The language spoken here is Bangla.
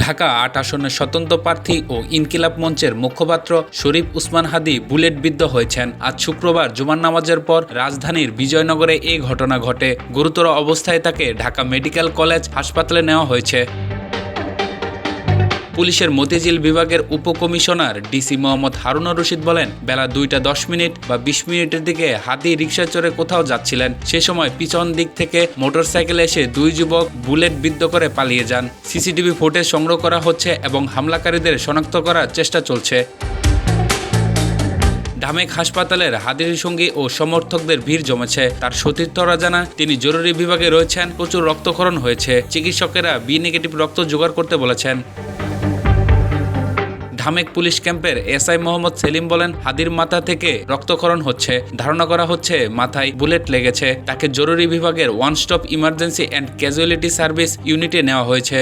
ঢাকা ৮ আসনের স্বতন্ত্র প্রার্থী ও ইনকিলাব মঞ্চের মুখপাত্র শরীফ উসমান হাদী বুলেটবিদ্ধ হয়েছেন। আজ শুক্রবার জুমার নামাজের পর রাজধানীর বিজয়নগরে এ ঘটনা ঘটে। গুরুতর অবস্থায় তাকে ঢাকা মেডিকেল কলেজ হাসপাতালে নেওয়া হয়েছে। পুলিশের মতিঝিল বিভাগের উপকমিশনার ডিসি মোহাম্মদ হারুনুর রশিদ বলেন, বেলা 2টা 10 মিনিট বা 20 মিনিটের দিকে হাদী রিকশায় চড়ে কোথাও যাচ্ছিলেন। সে সময় পিছন দিক থেকে মোটরসাইকেলে এসে দুই যুবক বুলেট বিদ্ধ করে পালিয়ে যান। সিসিটিভি ফুটেজ সংগ্রহ করা হচ্ছে এবং হামলাকারীদের শনাক্ত করার চেষ্টা চলছে। ঢামেক হাসপাতালের হাদীর সঙ্গী ও সমর্থকদের ভিড় জমেছে। তার সতীর্থরা জানান, তিনি জরুরি বিভাগে রয়েছেন, প্রচুর রক্তক্ষরণ হয়েছে। চিকিৎসকেরা বি নেগেটিভ রক্ত জোগাড় করতে বলেছেন। ঢামেক পুলিশ ক্যাম্পের এসআই মোহাম্মদ সেলিম বলেন, হাদীর মাথা থেকে রক্তক্ষরণ হচ্ছে। ধারণা করা হচ্ছে মাথায় বুলেট লেগেছে। তাকে জরুরি বিভাগের one stop emergency and casualty service ইউনিটে নেওয়া হয়েছে।